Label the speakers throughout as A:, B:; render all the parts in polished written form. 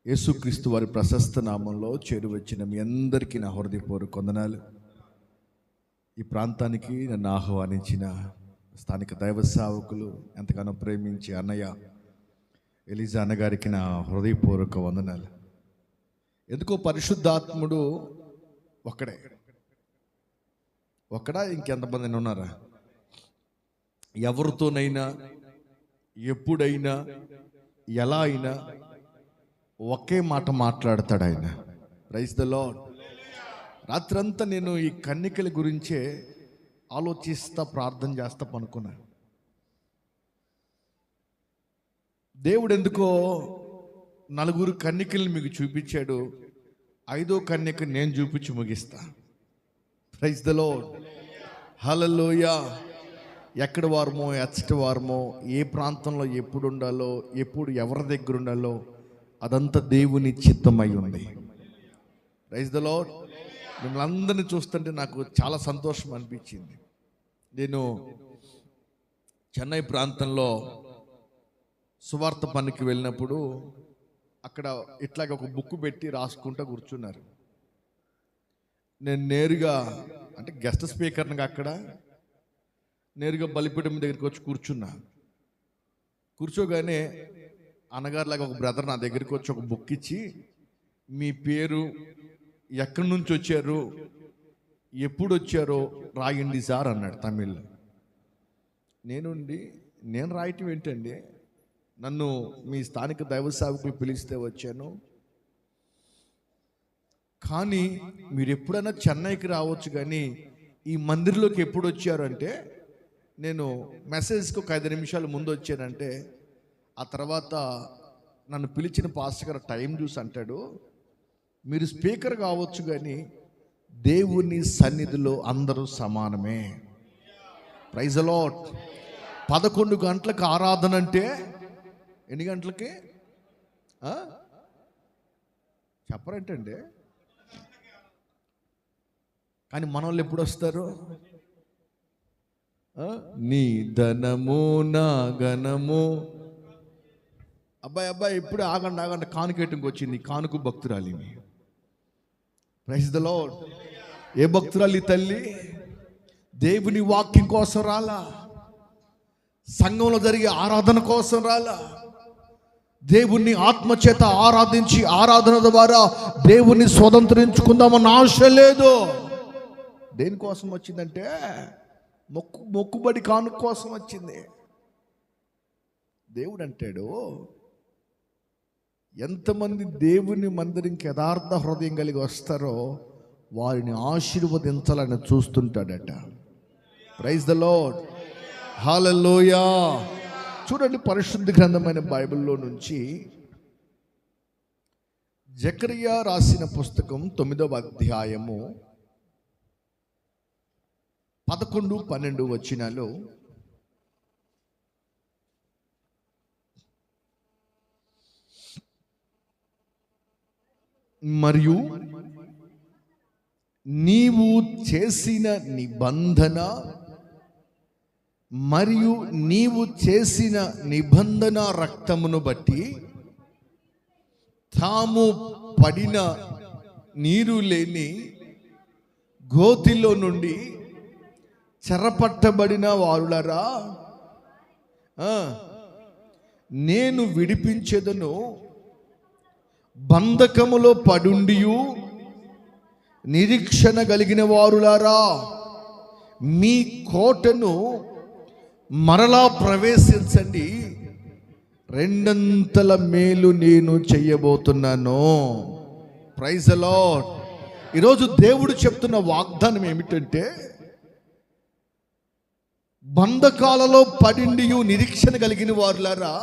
A: యేసుక్రీస్తు వారి ప్రశస్త నామంలో చేరువచ్చిన మీ అందరికీ నా హృదయపూర్వక వందనాలు. ఈ ప్రాంతానికి నన్ను ఆహ్వానించిన స్థానిక దైవ సేవకులు, ఎంతగానో ప్రేమించి అన్నయ్య ఎలిజా అన్నగారికి నా హృదయపూర్వక వందనాలు. ఎందుకో పరిశుద్ధాత్ముడు ఒక్కడా ఇంకెంతమంది ఉన్నారా? ఎవరితోనైనా ఎప్పుడైనా ఎలా అయినా ఒకే మాట మాట్లాడతాడు ఆయన. Praise the lord. రాత్రంతా నేను ఈ కన్నికల గురించే ఆలోచిస్తా, ప్రార్థన చేస్తా పనుకున్నా. దేవుడు ఎందుకో నలుగురు కన్నికల్ని మీకు చూపించాడు. 5వ కన్యక నేను చూపించి ముగిస్తా. Praise the lord. హల్లెలూయా. ఎక్కడ వారమో, ఎచ్చటి వారమో, ఏ ప్రాంతంలో ఎప్పుడు ఉండాలో, ఎప్పుడు ఎవరి దగ్గర ఉండాలో అదంతా దేవుని చిత్తమై ఉంది. Praise the lord. మిమ్మల్ని అందరినీ చూస్తుంటే నాకు చాలా సంతోషం అనిపించింది. నేను చెన్నై ప్రాంతంలో సువార్త పనికి వెళ్ళినప్పుడు అక్కడ ఇట్లాగ ఒక బుక్ పెట్టి రాసుకుంటూ కూర్చున్నారు. నేను నేరుగా అంటే గెస్ట్ స్పీకర్ని అక్కడ నేరుగా బలిపీఠం దగ్గరికి వచ్చి కూర్చోగానే అన్నగారులాగా ఒక బ్రదర్ నా దగ్గరికి వచ్చి ఒక బుక్ ఇచ్చి, మీ పేరు, ఎక్కడి నుంచి వచ్చారు, ఎప్పుడు వచ్చారో రాయండి సార్ అన్నాడు తమిళ్లో. నేను రాయటం ఏంటండి, నన్ను మీ స్థానిక దైవ సేవకులు పిలిస్తే వచ్చాను, కానీ మీరు ఎప్పుడైనా చెన్నైకి రావచ్చు, కానీ ఈ మందిర్లోకి ఎప్పుడు వచ్చారు అంటే, నేను మెసేజ్కి ఒక 5 నిమిషాలు ముందు వచ్చానంటే, ఆ తర్వాత నన్ను పిలిచిన పాస్టర్ గారు టైం చూసి అంటాడు, మీరు స్పీకర్ కావచ్చు కానీ దేవుని సన్నిధిలో అందరూ సమానమే. Praise the lord. 11 గంటలకు ఆరాధన అంటే ఎన్ని గంటలకి చెప్పరేంటండి? కానీ మన వాళ్ళు ఎప్పుడు వస్తారు? నీ ధనము నా గణము. అబ్బాయి ఇప్పుడు ఆగండి, కానుకేయటంకి వచ్చింది. కానుక భక్తురాలి. Praise the lord. ఏ భక్తురాలి తల్లి? దేవుని వాక్యం కోసం రాలా, సంఘంలో జరిగే ఆరాధన కోసం రాలా, దేవుణ్ణి ఆత్మచేత ఆరాధించి ఆరాధన ద్వారా దేవుణ్ణి స్వతంత్రించుకుందామన్న ఆశ లేదు. దేనికోసం వచ్చిందంటే మొక్కుబడి కానుక కోసం వచ్చింది. దేవుడు అంటాడు, ఎంతమంది దేవుని మందిరంకి యథార్థ హృదయం కలిగి వస్తారో వారిని ఆశీర్వదించాలని చూస్తుంటాడట. Praise the lord. హల్లెలూయా. చూడండి, పరిశుద్ధ గ్రంథమైన బైబిల్లో నుంచి జకరియా రాసిన పుస్తకం 9వ అధ్యాయము 11, 12 వచనాలు. మరియు నీవు చేసిన నిబంధన మరియు నీవు చేసిన నిబంధన రక్తమును బట్టి తాము పడిన నీరు లేని గోతిలో నుండి చెరపట్టబడిన వారులరా, నేను విడిపించెదను. బంధకములో పడుండియు నిరీక్షణ కలిగిన వారులారా, మీ కోటను మరలా ప్రవేశించండి, 2 మేలు నేను చెయ్యబోతున్నాను. Praise the lord. ఈరోజు దేవుడు చెప్తున్న వాగ్దానం ఏమిటంటే, బంధకాలలో పడిండియు నిరీక్షణ కలిగిన వారులారా,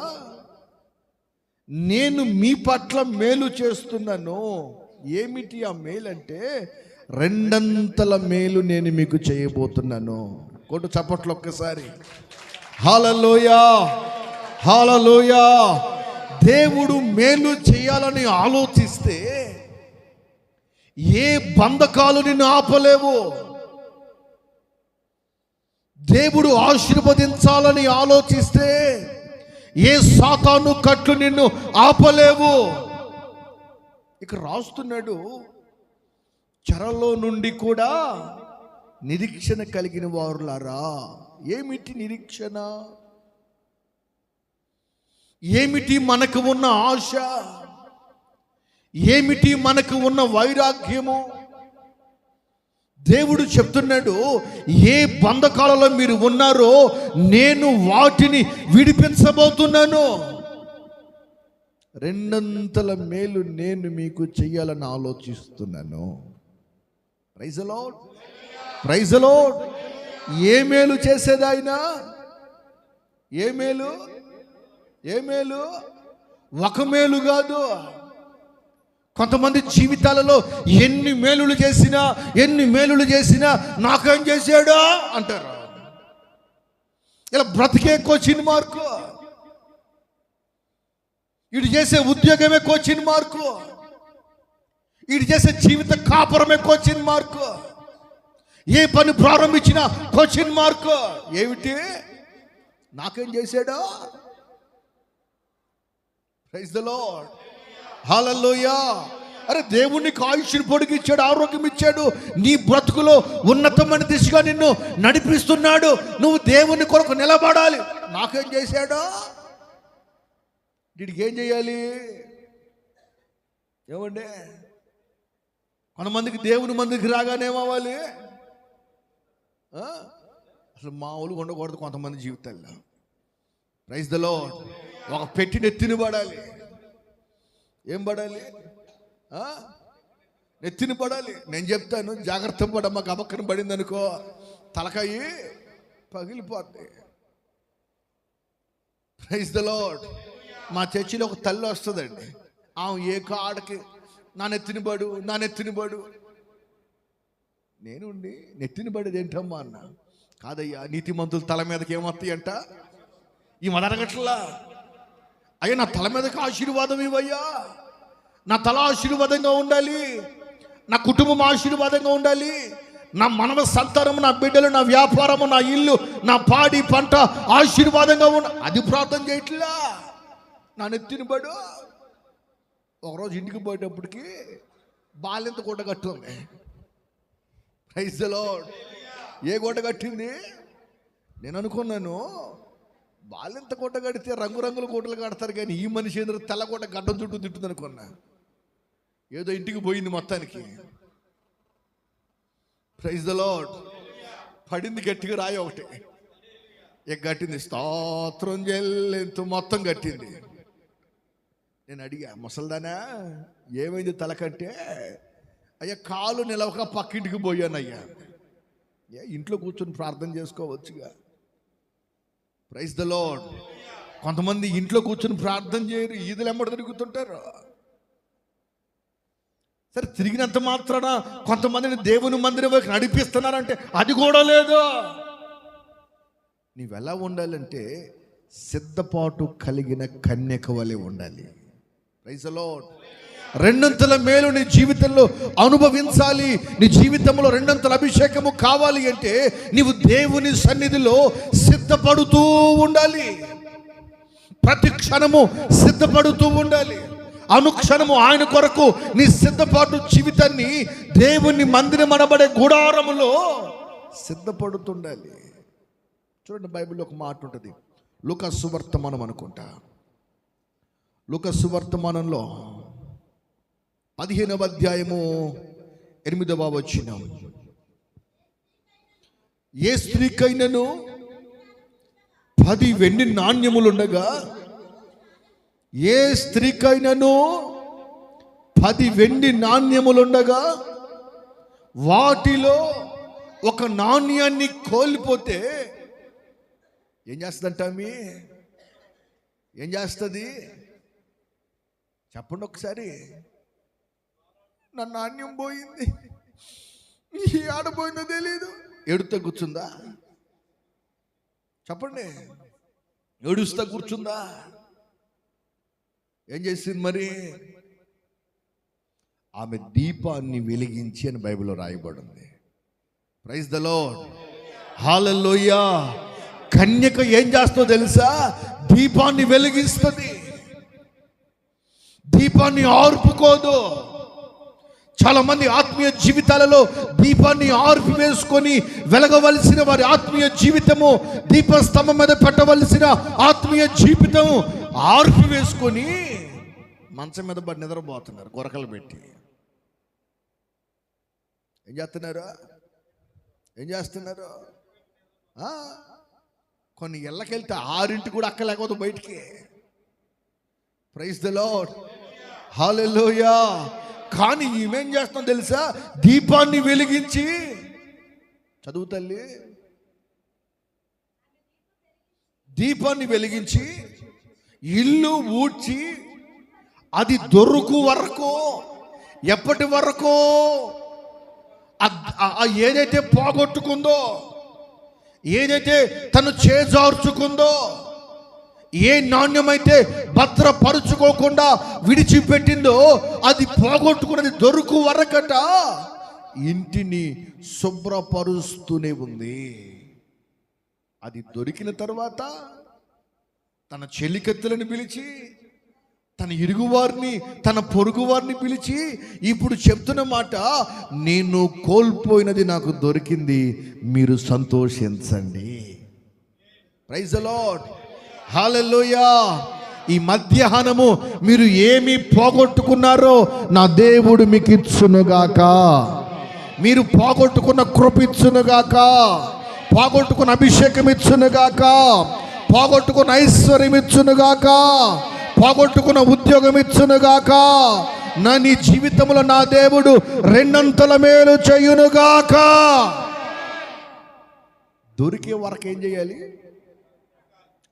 A: నేను మీ పట్ల మేలు చేస్తున్నాను. ఏమిటి ఆ మేలు అంటే, 2 మేలు నేను మీకు చేయబోతున్నాను. కొట్టు చప్పట్లు ఒక్కసారి. హల్లెలూయా, హల్లెలూయా. దేవుడు మేలు చేయాలని ఆలోచిస్తే ఏ బంధకాలు నిన్ను ఆపలేవు. దేవుడు ఆశీర్వదించాలని ఆలోచిస్తే ఏ సాతాను కట్లు నిన్ను ఆపలేవు. ఇక రాస్తున్నాడు, చెరలో నుండి కూడా నిరీక్షణ కలిగిన వారులారా. ఏమిటి నిరీక్షణ? ఏమిటి మనకు ఉన్న ఆశ? ఏమిటి మనకు ఉన్న వైరాగ్యము? దేవుడు చెప్తున్నాడు, ఏ బంధకాలలో మీరు ఉన్నారో నేను వాటిని విడిపించబోతున్నాను. రెండంతల మేలు నేను మీకు చెయ్యాలని ఆలోచిస్తున్నాను. Praise the lord, praise the lord. ఏ మేలు చేసేది ఆయన? ఏ మేలు? ఏ మేలు? ఒక మేలు కాదు. కొంతమంది జీవితాలలో ఎన్ని మేలులు చేసినా నాకేం చేశాడా అంటారు. ఇలా బ్రతికే క్వశ్చన్ మార్కు. వీడు చేసే ఉద్యోగమే క్వశ్చన్ మార్కు. వీడు చేసే జీవిత కాపురమే క్వశ్చన్ మార్కు. ఏ పని ప్రారంభించినా క్వశ్చన్ మార్కు. ఏమిటి? నాకేం చేశాడా? ప్రైజ్ ది లార్డ్, హల్లెలూయా. అరే దేవునికి ఆయుష్ని పొడిగిచ్చాడు, ఆరోగ్యం ఇచ్చాడు, నీ బ్రతుకులో ఉన్నతమైన దిశగా నిన్ను నడిపిస్తున్నాడు. నువ్వు దేవుని కొరకు నిలబడాలి. నాకేం చేశాడో? వీడికి ఏం చేయాలి? ఏమండి, కొంతమందికి దేవుని మందికి రాగానే ఏమవ్వాలి? అసలు మామూలుగా ఉండకూడదు కొంతమంది జీవితాల్లో. Praise the lord. ఒక పెట్టిన ఎత్తిని పడాలి. ఏం పడాలి? నెత్తిని పడాలి. నేను చెప్తాను, జాగ్రత్త పడమ్మా. గబక్కన పడింది అనుకో, తలకాయి పగిలిపోద్ది. Praise the lord. మా చర్చిలో ఒక తల్లి వస్తుందండి. ఆమె ఏ కాడకి నా నెత్తిని పడు. నేను నెత్తిని పడేది ఏంటమ్మా అన్న. కాదయ్యా, నీతిమంతుల తల మీదకి ఏమొస్తాయి అంట. ఈ మదరగట్లా అయ్యా, నా తల మీదకి ఆశీర్వాదం ఇవ్వయ్యా. నా తల ఆశీర్వాదంగా ఉండాలి, నా కుటుంబం ఆశీర్వాదంగా ఉండాలి, నా మనవ సంతానము, నా బిడ్డలు, నా వ్యాపారము, నా ఇల్లు, నా పాడి పంట ఆశీర్వాదంగా అది ప్రార్థన చేయట్లా. నా నెత్తిని పడు. ఒకరోజు ఇంటికి పోయేటప్పటికి బాలెంత గుడ్డ కట్టుంది. Praise the lord. ఏ గుడ్డ కట్టింది? నేను అనుకున్నాను, బాలెంత గుడ్డ కడితే రంగురంగుల గుడ్డలు కడతారు, కానీ ఈ మనిషి ఏదో తెల్ల గుడ్డ గడ్డం చుట్టూ తింటుంది అనుకున్నా. ఏదో ఇంటికి పోయింది మొత్తానికి. Praise the lord. పడింది గట్టిగా రాయి ఒకటి. గట్టింది, స్తోత్రం చెల్లింతు మొత్తం కట్టింది. నేను అడిగా, ముసల్దానా ఏమైంది తలకంటే? అయ్యా, కాలు నిలవక పక్కింటికి పోయాను అయ్యా. ఇంట్లో కూర్చొని ప్రార్థన చేసుకోవచ్చుగా. Praise the lord. కొంతమంది ఇంట్లో కూర్చొని ప్రార్థన చేయరు, ఈదులు ఎమ్మడి తిరుగుతుంటారు. సరే, తిరిగినంత మాత్రాన కొంతమందిని దేవుని మందిరం వైపు నడిపిస్తున్నారంటే అది కూడా లేదు. నీవెలా ఉండాలంటే సిద్ధపాటు కలిగిన కన్యక వలె ఉండాలి. Praise the lord. రెండంతల మేలు నీ జీవితంలో అనుభవించాలి. నీ జీవితంలో రెండంతల అభిషేకము కావాలి అంటే నీవు దేవుని సన్నిధిలో సిద్ధపడుతూ ఉండాలి. ప్రతి క్షణము సిద్ధపడుతూ ఉండాలి. అనుక్షణము ఆయన కొరకు నీ సిద్ధపాటు జీవితాన్ని దేవుని మందిరం అనబడే గుడారములో సిద్ధపడుతుండాలి. చూడండి, బైబిల్లో ఒక మాట ఉంటుంది, లూకా సువర్తమానం అనుకుంటా. లూకా సువర్తమానంలో 15వ అధ్యాయము 8వ వచనం. ఏ స్త్రీకైనను 10 వెండి నాణ్యములుండగా, ఏ స్త్రీకైనను 10 వెండి నాణ్యములుండగా వాటిలో ఒక నాణ్యాన్ని కోల్పోతే ఏం చేస్తుందంట? ఏం చేస్తుంది? చెప్పండి ఒకసారి. నా నాణ్యం పోయింది, ఆడపోయిందో తెలీదు. ఏడుస్తా కూర్చుందా? చెప్పండి. ఏడుస్తా కూర్చుందా? ఏం చేసింది మరి? ఆమె దీపాన్ని వెలిగించి అని బైబిల్లో రాయబడింది. Praise the lord, hallelujah. కన్యక ఏం చేస్తుందో తెలుసా? దీపాన్ని వెలిగిస్తుంది, దీపాన్ని ఆర్పుకోదు. చాలా మంది ఆత్మీయ జీవితాలలో దీపాన్ని ఆర్పి వేసుకొని వెలగవలసిన వారి ఆత్మీయ జీవితము, దీపస్తంభం మీద పెట్టవలసిన ఆత్మీయ జీవితం ఆర్పి వేసుకొని మంచం మీద పడి నిద్రపోతున్నారు గొరకలు పెట్టి. ఏం చేస్తున్నారు? కొన్ని ఇళ్ళకెళ్తే 6 కూడా అక్కలేకపోతే బయటికి. ప్రైజ్ ది లార్డ్, హల్లెలూయా. కానీ ఈమెం చేస్తాం తెలుసా? దీపాన్ని వెలిగించి, చదువు తల్లి, దీపాన్ని వెలిగించి ఇల్లు ఊడ్చి అది దొరుకు వరకు, ఎప్పటి వరకు? ఏదైతే పోగొట్టుకుందో, ఏదైతే తను చేజార్చుకుందో, ఏ నాణ్యమైతే భద్రపరుచుకోకుండా విడిచిపెట్టిందో అది పోగొట్టుకున్నది దొరుకు వరకట ఇంటిని శుభ్రపరుస్తూనే ఉంది. అది దొరికిన తర్వాత తన చెలికత్తెలను పిలిచి, తన ఇరుగువారిని, తన పొరుగువారిని పిలిచి ఇప్పుడు చెప్తున్న మాట, నేను కోల్పోయినది నాకు దొరికింది, మీరు సంతోషించండి. ప్రైజ్ ది లార్డ్, హల్లెలూయా. ఈ మధ్యాహ్నము మీరు ఏమి పోగొట్టుకున్నారో నా దేవుడు మీకు ఇచ్చునుగాక. మీరు పోగొట్టుకున్న కృప ఇచ్చునుగాక, పోగొట్టుకున్న అభిషేకం ఇచ్చునుగాక, పోగొట్టుకున్న ఐశ్వర్యం ఇచ్చునుగాక, పోగొట్టుకున్న ఉద్యోగం ఇచ్చునుగాక. నీ జీవితంలో నా దేవుడు 2 అంతల మేలు చేయునుగాక. దొరికే వరకు ఏం చేయాలి?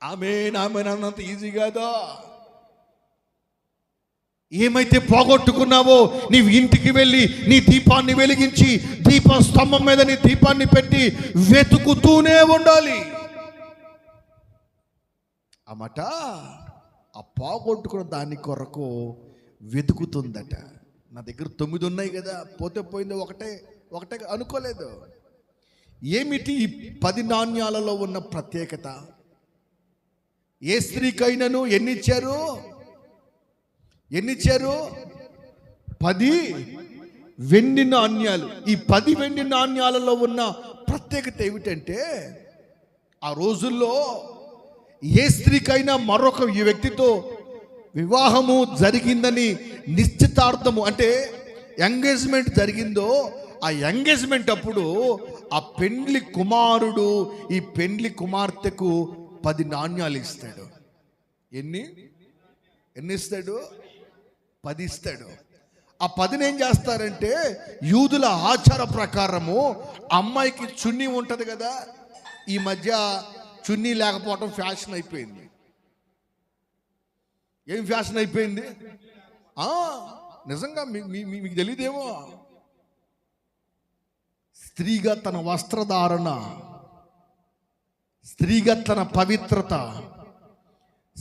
A: ఆమేన్ ఆమేన్ అన్నంత ఈజీ కాదా? ఏమైతే పోగొట్టుకున్నావో నీవు ఇంటికి వెళ్ళి నీ దీపాన్ని వెలిగించి దీప స్తంభం మీద నీ దీపాన్ని పెట్టి వెతుకుతూనే ఉండాలి. అన్నమాట ఆ పోగొట్టుకున్న దాని కొరకు వెతుకుతుందట. నా దగ్గర 9 ఉన్నాయి కదా, పోతే పోయింది, ఒకటే అనుకోలేదు. ఏమిటి ఈ 10 నాణ్యాలలో ఉన్న ప్రత్యేకత? ఏ స్త్రీకైనాను ఎన్నిచ్చారు? 10 వెండి నాణ్యాలు. ఈ 10 వెండి నాణ్యాలలో ఉన్న ప్రత్యేకత ఏమిటంటే, ఆ రోజుల్లో ఏ స్త్రీకైనా మరొక వ్యక్తితో వివాహము జరిగిందని, నిశ్చితార్థము అంటే ఎంగేజ్మెంట్ జరిగిందో, ఆ ఎంగేజ్మెంట్ అప్పుడు ఆ పెండ్లి కుమారుడు ఈ పెండ్లి కుమార్తెకు 10 నాణ్యాలు ఇస్తాడు. ఎన్ని ఇస్తాడు? 10 ఇస్తాడు. ఆ 10 ఏం చేస్తారంటే, యూదుల ఆచార ప్రకారము అమ్మాయికి చున్నీ ఉంటుంది కదా. ఈ మధ్య చున్నీ లేకపోవటం ఫ్యాషన్ అయిపోయింది. ఏం ఫ్యాషన్ అయిపోయింది? నిజంగా మీకు తెలియదేమో. స్త్రీగా తన వస్త్రధారణ, స్త్రీగా తన పవిత్రత,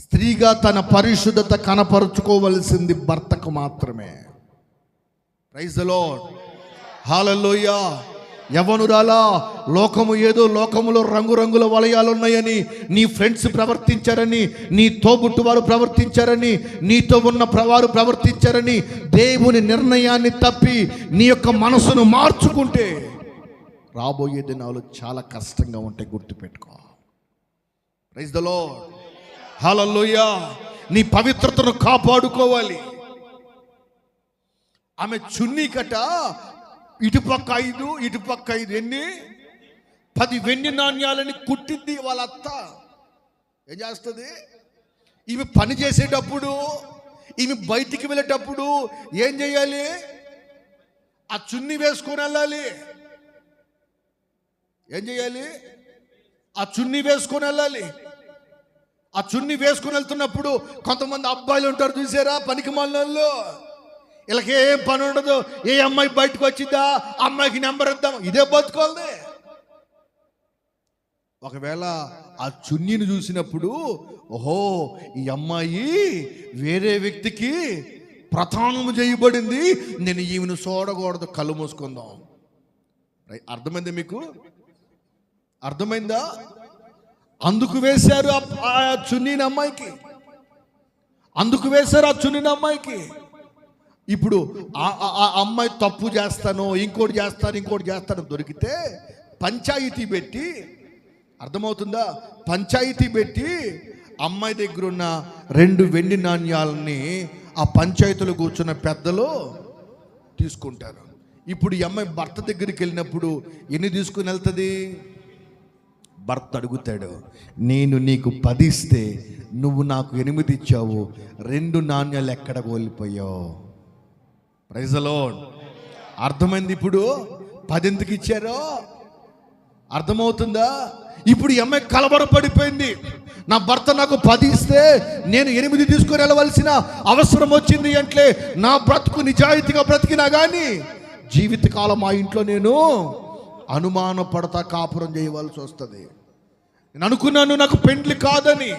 A: స్త్రీగా తన పరిశుద్ధత కనపరుచుకోవలసింది భర్తకు మాత్రమే. ప్రైజ్ ది లార్డ్, హల్లెలూయా. యవ్వనురాలా, లోకము ఏదో, లోకములో రంగురంగుల వలయాలు ఉన్నాయని నీ ఫ్రెండ్స్ ప్రవర్తించారని, నీ తోబుట్టు వారు ప్రవర్తించారని, నీతో ఉన్న వారు ప్రవర్తించారని దేవుని నిర్ణయాన్ని తప్పి నీ యొక్క మనసును మార్చుకుంటే రాబోయే దినాలు చాలా కష్టంగా ఉంటాయి. గుర్తుపెట్టుకో. ప్రైజ్ ది లార్డ్, హల్లెలూయా. నీ పవిత్రతను కాపాడుకోవాలి. ఆమె చున్నీ కట ఇటుపక్క 5 ఇటుపక్క 5 ఎన్ని 10 వెండి నాణ్యాలని కుట్టింది వాళ్ళ అత్త. ఏం చేస్తుంది? ఈమె పని చేసేటప్పుడు, ఈమె బయటికి వెళ్ళేటప్పుడు ఏం చేయాలి? ఆ చున్నీ వేసుకొని వెళ్ళాలి. ఏం చేయాలి? ఆ చున్నీ వేసుకొని వెళ్ళాలి. ఆ చున్నీ వేసుకొని వెళ్తున్నప్పుడు కొంతమంది అబ్బాయిలు ఉంటారు చూసారా, పనికి మాలినోళ్ళు. వీళ్ళకి ఏం పని ఉండదు. ఏ అమ్మాయి బయటకు వచ్చిందా, అమ్మాయికి నెంబర్ ఇద్దాం, ఇదే బతుకోవాలి. ఒకవేళ ఆ చున్నీని చూసినప్పుడు, ఓహో ఈ అమ్మాయి వేరే వ్యక్తికి ప్రధానము చేయబడింది, నేను ఈమెను చూడకూడదు, కళ్ళు మూసుకుందాం. అర్థమైందా మీకు? అర్థమైందా? అందుకు వేశారు ఆ చున్నీని అమ్మాయికి, అందుకు వేశారు ఆ చున్నీని అమ్మాయికి. ఇప్పుడు ఆ అమ్మాయి తప్పు చేస్తాను, ఇంకోటి చేస్తాను దొరికితే పంచాయతీ పెట్టి, అర్థమవుతుందా, పంచాయతీ పెట్టి అమ్మాయి దగ్గర ఉన్న 2 వెండి నాణ్యాలని ఆ పంచాయతీలో కూర్చున్న పెద్దలు తీసుకుంటారు. ఇప్పుడు ఈ అమ్మాయి భర్త దగ్గరికి వెళ్ళినప్పుడు ఎన్ని తీసుకుని వెళ్తుంది? భర్త అడుగుతాడు, నేను నీకు 10 ఇస్తే నువ్వు నాకు 8 ఇచ్చావు, 2 నాణ్యాలు ఎక్కడ కోల్పోయావు? Praise the lord. అర్థమైంది ఇప్పుడు 10 ఎందుకు ఇచ్చారో అర్థమవుతుందా? ఇప్పుడు ఈ అమ్మాయి కలవరపడిపోయింది. నా భర్త నాకు 10 ఇస్తే నేను 8 తీసుకొని వెళ్ళవలసిన అవసరం వచ్చింది అంటే నా బ్రతుకు నిజాయితీగా బ్రతికినా కానీ జీవితకాలం ఆ ఇంట్లో నేను అనుమానపడతా కాపురం చేయవలసి వస్తుంది. నేను అనుకున్నాను నాకు పెండ్లి కాదని,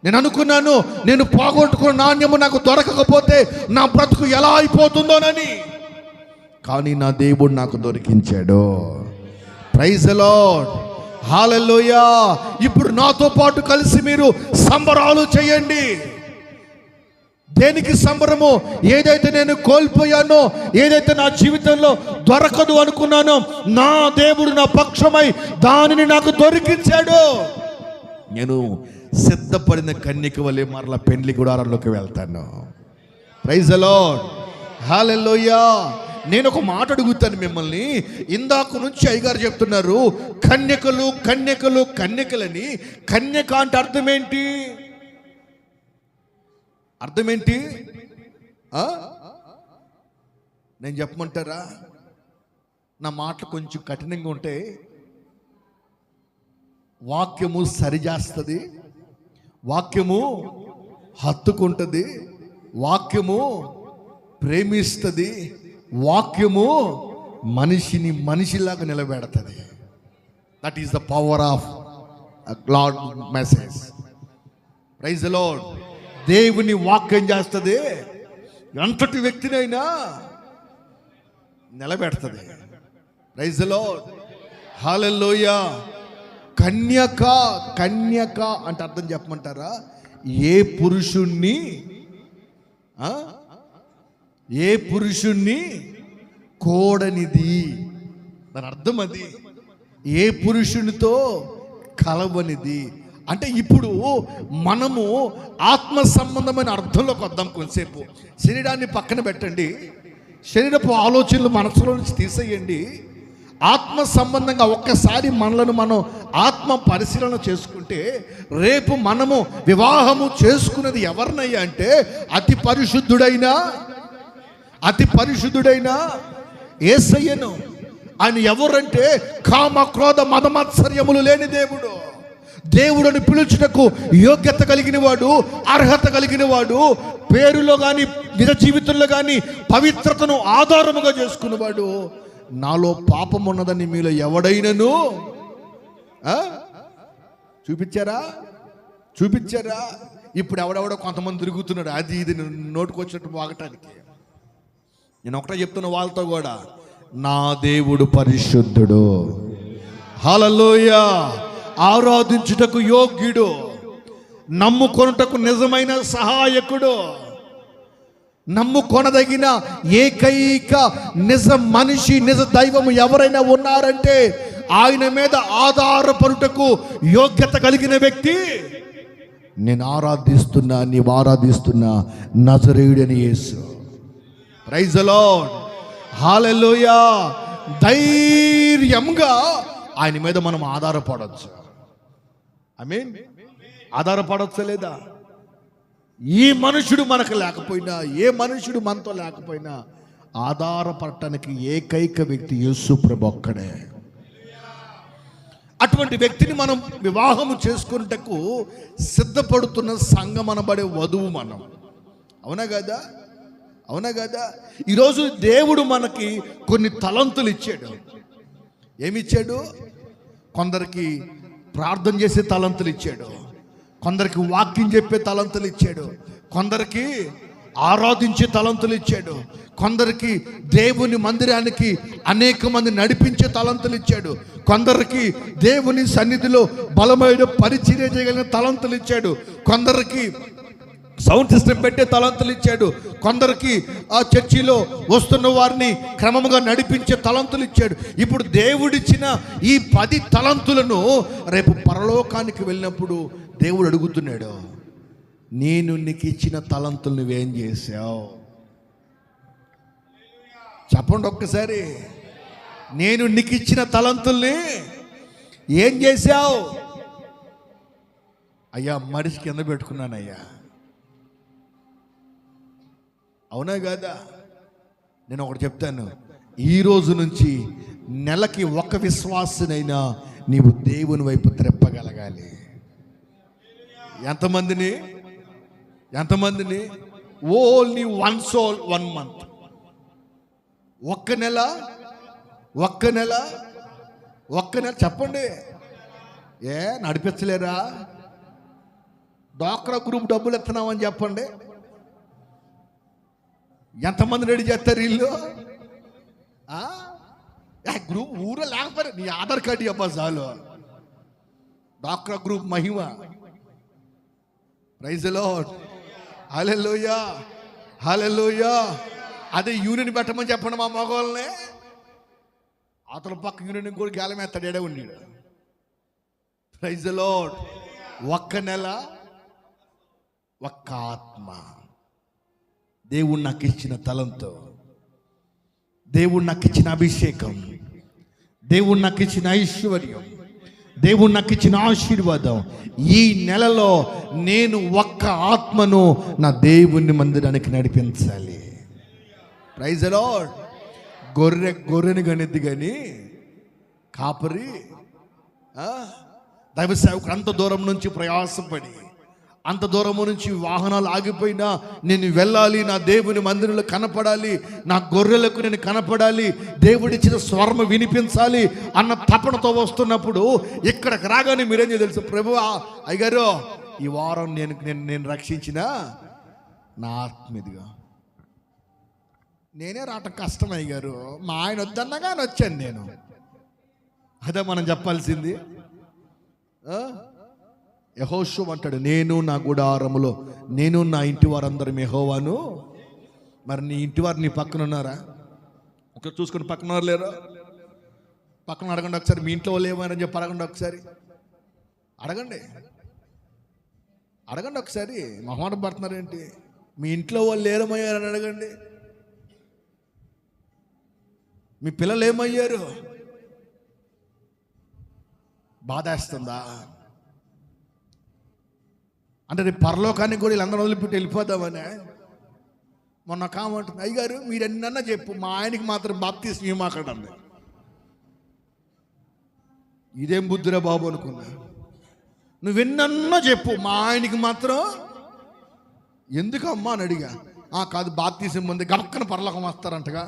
A: నేను అనుకున్నాను నేను పోగొట్టుకున్న నాణ్యము నాకు దొరకకపోతే నా బ్రతుకు ఎలా అయిపోతుందోనని, కానీ నా దేవుడు నాకు దొరికించాడు. Praise the lord, hallelujah. ఇప్పుడు నాతో పాటు కలిసి మీరు సంబరాలు చేయండి. దేనికి సంబరము? ఏదైతే నేను కోల్పోయానో, ఏదైతే నా జీవితంలో దొరకదు అనుకున్నానో, నా దేవుడు నా పక్షమై దానిని నాకు దొరికించాడు. నేను సిద్ధపడిన కన్యక వలె మరలా పెండ్లి గుడారంలోకి వెళ్తాను. ప్రైజ్ ది లార్డ్, హల్లెలూయా. నేను ఒక మాట అడుగుతాను మిమ్మల్ని. ఇందాక నుంచి అయ్యగారు చెప్తున్నారు కన్యకలు కన్యకలు కన్యకలని. కన్యక అంటే అర్థం ఏంటి? అర్థం ఏంటి? నేను చెప్పమంటారా? నా మాటలు కొంచెం కఠినంగా ఉంటే వాక్యము సరిచేస్తుంది, వాక్యము హత్తుకుంటుంది, వాక్యము ప్రేమిస్తుంది, వాక్యము మనిషిని మనిషిలాగా నిలబెడుతుంది. That is the power of God message. Praise the lord. దేవుని వాక్యం చేస్తుంది, ఎంతటి వ్యక్తినైనా నిలబెడుతుంది. Praise the lord, hallelujah. కన్యక, కన్యక అంటే అర్థం చెప్పమంటారా? ఏ పురుషుణ్ణి కోడనిది, దాని అర్థం అది. ఏ పురుషునితో కలవనిది అంటే ఇప్పుడు మనము ఆత్మ సంబంధమైన అర్థంలోకి వద్దాం. కొంతసేపు శరీరాన్ని పక్కన పెట్టండి, శరీరపు ఆలోచనలు మనసులో నుంచి తీసేయండి. ఆత్మ సంబంధంగా ఒక్కసారి మనలను మనం ఆత్మ పరిశీలన చేసుకుంటే, రేపు మనము వివాహము చేసుకున్నది ఎవరినయ్యా అంటే అతి పరిశుద్ధుడైన యేసయ్యను. ఆయన ఎవరంటే కామ క్రోధ మదమత్సర్యములు లేని దేవుడు. దేవుడిని పిలుచుటకు యోగ్యత కలిగిన వాడు, అర్హత కలిగిన వాడు, పేరులో కానీ నిజ జీవితంలో కానీ పవిత్రతను ఆధారముగా చేసుకున్నవాడు. నాలో పాపం ఉన్నదని మీలో ఎవడైనను చూపించారా? ఇప్పుడు ఎవడెవడో కొంతమంది తిరుగుతున్నాడు, అది ఇది నోటుకొచ్చినట్టు వాగటానికి. నేను ఒకటే చెప్తున్నా వాళ్ళతో కూడా, నా దేవుడు పరిశుద్ధుడు, హల్లెలూయా. ఆరాధించుటకు యోగ్యుడు, నమ్ముకొనుటకు నిజమైన సహాయకుడు, నమ్ముకొనదగిన ఏకైక నిజ మనిషి, నిజ దైవము ఎవరైనా ఉన్నారంటే ఆయన మీద ఆధారపడుటకు యోగ్యత కలిగిన వ్యక్తి నేను ఆరాధిస్తున్నా, నీవు ఆరాధిస్తున్నా నజరేయుడైన యేసు. ప్రైజ్ ది లార్డ్, హల్లెలూయా. ధైర్యంగా ఆయన మీద మనం ఆధారపడవచ్చు. ఆమేన్. ఆధారపడవచ్చా లేదా? ఈ మనుషుడు మనకు లేకపోయినా, ఏ మనుషుడు మనతో లేకపోయినా ఆధారపడటానికి ఏకైక వ్యక్తి యేసు ప్రభు ఒక్కడే. అటువంటి వ్యక్తిని మనం వివాహము చేసుకున్నటకు సిద్ధపడుతున్న సంఘం అనబడే వధువు మనం. అవునా కదా? ఈరోజు దేవుడు మనకి కొన్ని తలంతులు ఇచ్చాడు. ఏమిచ్చాడు? కొందరికి ప్రార్థన చేసే తలంతులు ఇచ్చాడు, కొందరికి వాక్యం చెప్పే తలంతులు ఇచ్చాడు, కొందరికి ఆరాధించే తలంతులు ఇచ్చాడు. కొందరికి దేవుని మందిరానికి అనేక మంది నడిపించే తలంతులు ఇచ్చాడు. కొందరికి దేవుని సన్నిధిలో బలమైన పరిచర్య చేయగలిగిన తలంతులు ఇచ్చాడు. కొందరికి సౌండ్ సిస్టమ్ పెట్టే తలంతులు ఇచ్చాడు. కొందరికి ఆ చర్చిలో వస్తున్న వారిని క్రమముగా నడిపించే తలంతులు ఇచ్చాడు. ఇప్పుడు దేవుడిచ్చిన ఈ 10 తలంతులను రేపు పరలోకానికి వెళ్ళినప్పుడు దేవుడు అడుగుతున్నాడు, నేను నీకు ఇచ్చిన తలంతులు నువ్వేం చేశావు? చెప్పండి ఒక్కసారి. నేను నీకు ఇచ్చిన తలంతుల్ని ఏం చేశావు? అయ్యా మడిసి కింద పెట్టుకున్నానయ్యా. అవునా కాదా? నేను ఒకటి చెప్తాను, ఈ రోజు నుంచి నెలకి ఒక విశ్వాసనైనా నీవు దేవుని వైపు త్రెప్పగలగాలి. ఎంతమందిని? Only 1 soul 1 month. ఒక్క నెల చెప్పండి. నడిపించలేరా? డ్వాక్రా గ్రూప్ డబ్బులు ఎత్తున్నామని చెప్పండి. ఎంతమంది రెడీ చేస్తారు వీళ్ళు? గ్రూప్ ఊరో లేకపోతే నీ ఆధార్ కార్డు చెప్పా చాలు. డ్వాక్రా గ్రూప్ మహిమ. Praise the lord. Hallelujah, hallelujah. అదే యూనియన్ పెట్టమని చెప్పండి మా మగవాళ్ళని. అతని పక్క యూనియన్ కూడా గేలమేస్తాడే ఉండాడు. Praise the lord. ఒక్క నెల ఒక్క ఆత్మ. దేవుడు నాకు ఇచ్చిన తలంతో, దేవుడు నాకు ఇచ్చిన అభిషేకం, దేవుడు నాకు ఇచ్చిన ఐశ్వర్యం, దేవుడు నాకు ఇచ్చిన ఆశీర్వాదం, ఈ నెలలో నేను ఒక్క ఆత్మను నా దేవుని మందిరానికి నడిపించాలి. Praise the lord. గొర్రెని గనిద్ది కానీ కాపరి దైవ సేవకుడు అంత దూరం నుంచి ప్రయాసపడి, అంత దూరము నుంచి వాహనాలు ఆగిపోయినా నేను వెళ్ళాలి, నా దేవుని మందిరంలో కనపడాలి, నా గొర్రెలకు నేను కనపడాలి, దేవుడిచ్చిన స్వరం వినిపించాలి అన్న తపనతో వస్తున్నప్పుడు ఇక్కడికి రాగానే మీరేం తెలుసు, ప్రభువా అయ్యగారు ఈ వారం నేను రక్షించిన నా ఆత్మీదిగా నేనే రావటం కష్టం అయ్యగారు, మా ఆయన వద్దన్నగానే వచ్చాను నేను. అదే మనం చెప్పాల్సింది. యెహోషువ అంటాడు, నేను నా గుడారములో నేను నా ఇంటి వారందరం యెహోవాను. మరి నీ ఇంటి వారు నీ పక్కన ఉన్నారా? ఒకసారి చూసుకుని పక్కన వారు లేరా? పక్కన అడగండి ఒకసారి. మీ ఇంట్లో వాళ్ళు ఏమైనా చెప్పి అడగండి ఒకసారి. అడగండి ఒకసారి. మొహమాటం పడుతున్నారేంటి? మీ ఇంట్లో వాళ్ళు ఏమయ్యారని అడగండి. మీ పిల్లలు ఏమయ్యారు? బాధేస్తుందా? అంటే రేపు పరలోకానికి కూడా వీళ్ళందరూ వదిలిపెట్టి వెళ్ళిపోదామని. మొన్న కామంటుంది, అయ్యగారు మీరు ఎన్నన్నా చెప్పు, మా ఆయనకి మాత్రం బాప్తిస్మం ఇవ్వమాకండి. ఇదేం బుద్ధిరా బాబు అనుకున్నా. నువ్వెన్నన్నా చెప్పు, మా ఆయనకి మాత్రం ఎందుకమ్మా అని అడిగా. కాదు బాప్తిస్మం ముందు గబక్కన పరలోకం వస్తారంటగా.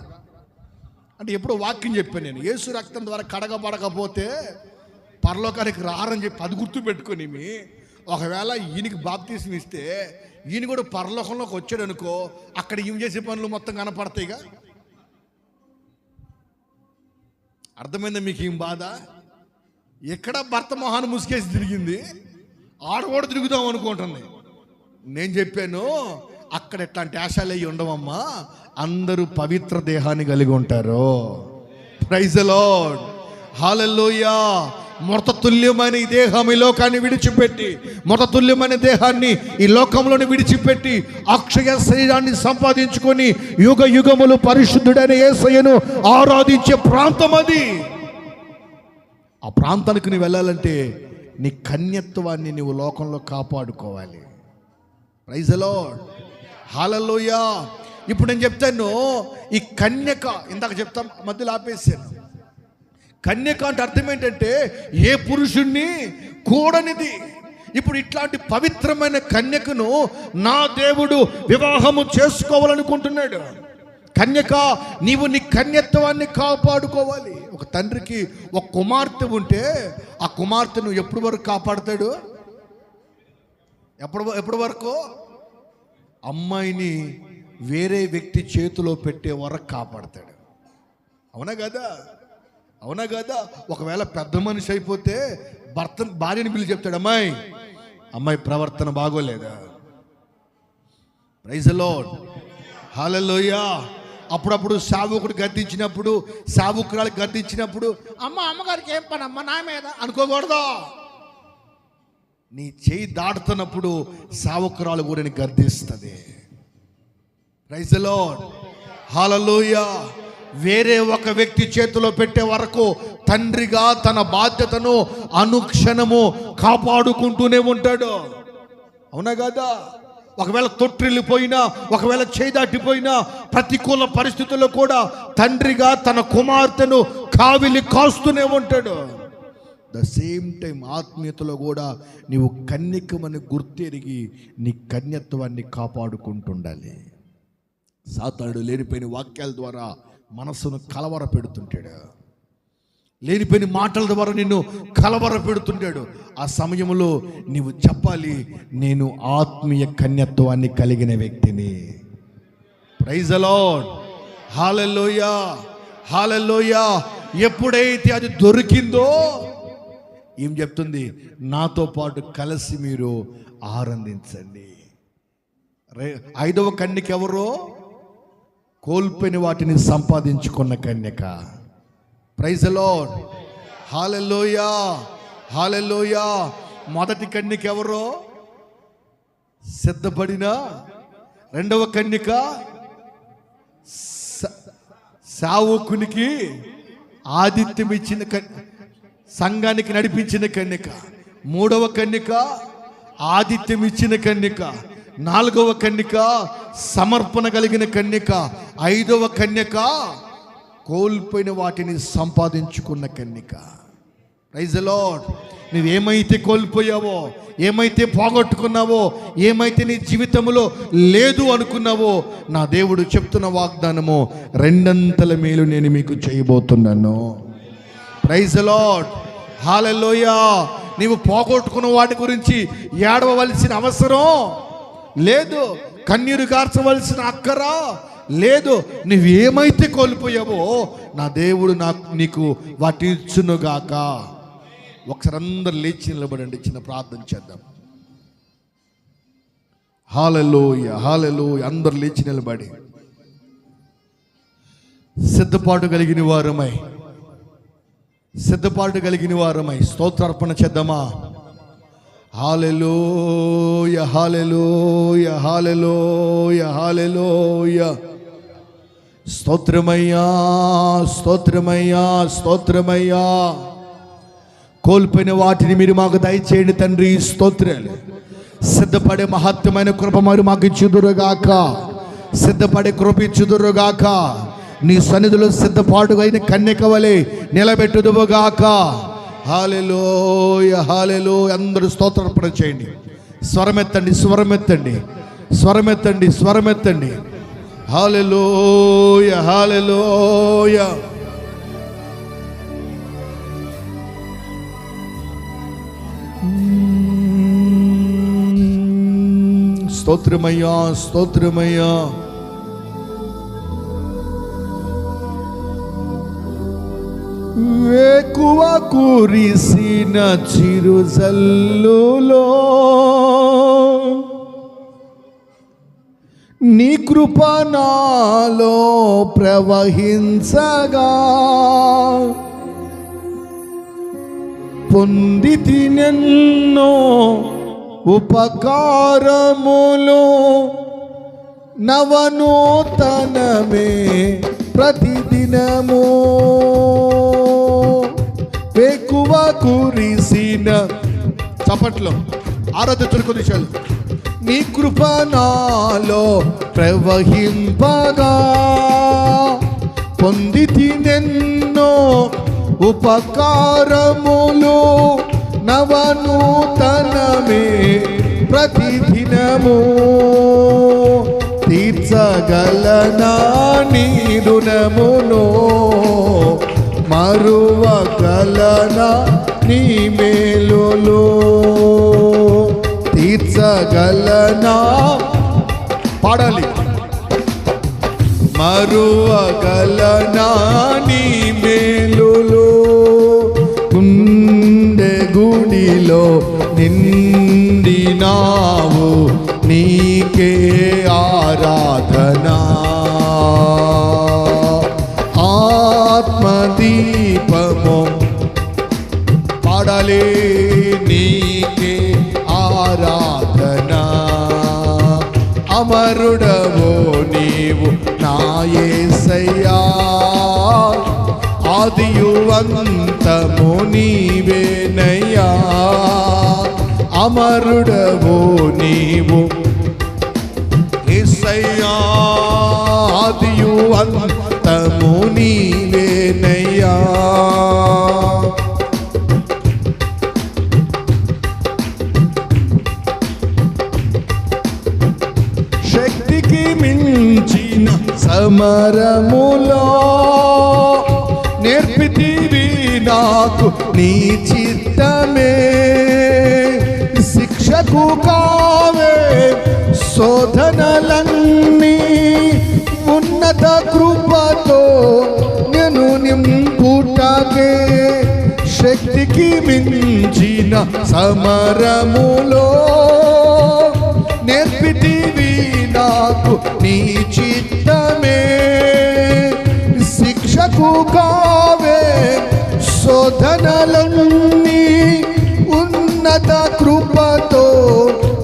A: అంటే ఎప్పుడో వాక్యం చెప్పాను నేను, యేసు రక్తం ద్వారా కడగబడకపోతే పరలోకానికి రారని చెప్పి అది గుర్తు పెట్టుకొని, ఒకవేళ ఈయనకి బాప్తిస్మం ఇస్తే ఈయన కూడా పరలోకంలోకి వచ్చాడు అనుకో, అక్కడ ఈయన చేసే పనులు మొత్తం కనపడతాయిగా. అర్థమైందా మీకు ఏం బాధ? ఎక్కడ భర్త మొహాన్ని ముసుకేసి తిరిగింది, ఆడవాడు తిరుగుదాం అనుకుంటుంది. నేను చెప్పాను, అక్కడ ఎట్లాంటి ఆశాలు అయ్యి ఉండవమ్మా, అందరూ పవిత్ర దేహాన్ని కలిగి ఉంటారు. Praise the lord. హల్లెలూయా. మృతతుల్యమైన ఈ దేహం ఈ లోకాన్ని విడిచిపెట్టి, మృతతుల్యమైన దేహాన్ని ఈ లోకంలోని విడిచిపెట్టి అక్షయ శరీరాన్ని సంపాదించుకొని యుగ యుగములు పరిశుద్ధుడైన యేసయ్యను ఆరాధించే ప్రాంతం అది. ఆ ప్రాంతానికి నువ్వు వెళ్ళాలంటే నీ కన్యత్వాన్ని నువ్వు లోకంలో కాపాడుకోవాలి. Praise the lord. హల్లెలూయా. ఇప్పుడు నేను చెప్తాను, ఈ కన్యక ఇందాక చెప్తాం, మధ్యలో ఆపేసాను. కన్యక అంటే అర్థం ఏంటంటే ఏ పురుషుణ్ణి కూడనిది. ఇప్పుడు ఇట్లాంటి పవిత్రమైన కన్యకను నా దేవుడు వివాహము చేసుకోవాలనుకుంటున్నాడు. కన్యక, నీవు నీ కన్యత్వాన్ని కాపాడుకోవాలి. ఒక తండ్రికి ఒక కుమార్తె ఉంటే ఆ కుమార్తెను ఎప్పటి వరకు కాపాడుతాడు? ఎప్పటి వరకు? అమ్మాయిని వేరే వ్యక్తి చేతిలో పెట్టే వరకు కాపాడతాడు. అవునా కదా? అవునా కదా? ఒకవేళ పెద్ద మనిషి అయిపోతే భార్యని పిలిచి చెప్తాడు, అమ్మాయి ప్రవర్తన బాగోలేదా? ప్రైజ్ ది లార్డ్, హల్లెలూయా. అప్పుడప్పుడు సావుకుడు గద్దించినప్పుడు, సావుకురాలు గద్దించినప్పుడు, అమ్మగారికి ఏం పని అమ్మ నా మీద అనుకోకూడదు. నీ చేయి దాటుతున్నప్పుడు సావుకురాలు కూడా నీ గద్దిస్తుంది. ప్రైజ్ ది లార్డ్, హల్లెలూయా. వేరే ఒక వ్యక్తి చేతిలో పెట్టే వరకు తండ్రిగా తన బాధ్యతను అనుక్షణము కాపాడుకుంటూనే ఉంటాడు. అవునా కదా? ఒకవేళ తొట్టిల్లిపోయినా, ఒకవేళ చేయి దాటిపోయినా, ప్రతికూల పరిస్థితుల్లో కూడా తండ్రిగా తన కుమార్తెను కావిలి కాస్తూనే ఉంటాడు. ద సేమ్ టైం ఆత్మీయతలో కూడా నీవు కన్యకమని గుర్తెరిగి నీ కన్యత్వాన్ని కాపాడుకుంటుండాలి. సాతానుడు లేనిపోయిన వాక్యాల ద్వారా మనసును కలవర పెడుతుంటాడు, లేనిపోయిన మాటల ద్వారా నిన్ను కలవర పెడుతుంటాడు. ఆ సమయంలో నీవు చెప్పాలి, నేను ఆత్మీయ కన్యత్వాన్ని కలిగిన వ్యక్తిని. ప్రైజ్ ది లార్డ్, హల్లెలూయా, హల్లెలూయా. ఎప్పుడైతే అది దొరికిందో ఏం చెప్తుంది? నాతో పాటు కలిసి మీరు ఆనందించండి. 5వ కన్యక ఎవరో? కోల్పోయిన వాటిని సంపాదించుకున్న కన్యక. ప్రైజ్ ది లార్డ్, హల్లెలూయా, హల్లెలూయా. మొదటి కన్యక ఎవరో? సిద్ధపడిన. 2వ కన్యక సావుకునికి ఆతిథ్యం ఇచ్చిన సంఘానికి నడిపించిన కన్యక. 3వ కన్యక ఆతిథ్యం ఇచ్చిన కన్యక. 4వ కన్యక సమర్పణ కలిగిన కన్యక. 5వ కన్యక కోల్పోయిన వాటిని సంపాదించుకున్న కన్యక. Praise the lord. నువ్వేమైతే కోల్పోయావో, ఏమైతే పోగొట్టుకున్నావో, ఏమైతే నీ జీవితంలో లేదు అనుకున్నావో, నా దేవుడు చెప్తున్న వాగ్దానము, 2 మేలు నేను మీకు చేయబోతున్నాను. ప్రైజ్ ది లార్డ్, హల్లెలూయా. నీవు పోగొట్టుకున్న వాటి గురించి ఏడవవలసిన అవసరం లేదు, కన్నీరు కార్చవలసిన అక్కరా లేదు. నువ్వేమైతే కోల్పోయావో నా దేవుడు నీకు వాటి ఇచ్చునుగాక. ఒకసారి అందరు లేచి నిలబడండి, చిన్న ప్రార్థన చేద్దాం. హల్లెలూయా, హల్లెలూయా. అందరు లేచి నిలబడి సిద్ధపాటు కలిగిన వారమై స్తోత్రార్పణ చేద్దామా? హల్లెలూయా, హల్లెలూయా, హల్లెలూయా, హల్లెలూయా. స్తోత్రమయ్యా, స్తోత్రమయ్యా, స్తోత్రమయ్యా. కోల్పోయిన వాటిని మీరు మాకు దయచేయండి తండ్రి, స్తోత్రాలు. సిద్ధపడే మహత్యమైన కృప మరి మాకు ఇచ్చుదురుగాక, సిద్ధపడే కృప ఇచ్చుదురుగాక. నీ సన్నిధిలో సిద్ధపాటుగా అయిన కన్యక వలె నిలబెట్టుదువుగాక. హల్లెలూయా, హల్లెలూయా. అందరూ స్తోత్రార్పణ చేయండి. స్వరమెత్తండి, స్వరమెత్తండి, స్వరమెత్తండి, స్వరమెత్తండి. హల్లెలూయా, హల్లెలూయా. స్తోత్రమయ్యా, స్తోత్రమయ్యా. వేకువ కురిసిన చిరుజల్లులో నీ కృప నాలో ప్రవహించగా పొందితినెన్నో ఉపకారములు నవనూతనమే ప్రతిదినము. వేకువ కురిసిన చప్పట్లో ఆరాధించుకుని కొనిచాలు. నీ కృప నాలో ప్రవహింపగా పొందితినెన్నో ఉపకారములు నవనూతనమే ప్రతిదినము. తీర్చగలనా నీ రుణమును, మరువగలనా నీ మేలులు. తీర్చగలనా, పాడాలి. మరువగలనా నీ మేలులో. గుండె గుడిలో నిండినావు, నీకే ఆరాధనా. ఆత్మదీపము పాడాలి, నీకే ఆరాధనా. అమరుడవో నీవు నా యేసయ్యా, ఆదియు అంతము నీవేనయ్యా. అమరుడవో నీవు యేసయ్యా, ఆదియు అంతము నీవేనయ్యా. శక్తికి మించిన సమరములో నేర్పితివి నాకు నీ చిత్తమే. శిక్షకు కావే శోధనలన్నీ, ఉన్నత కృపతో నేను నింపుటకే. శక్తికి మించిన సమరములో నేర్పితివి నాకు నీ చిత్తమే. శిక్షకు కావే శోధనలన్నీ, ఉన్నత కృపతో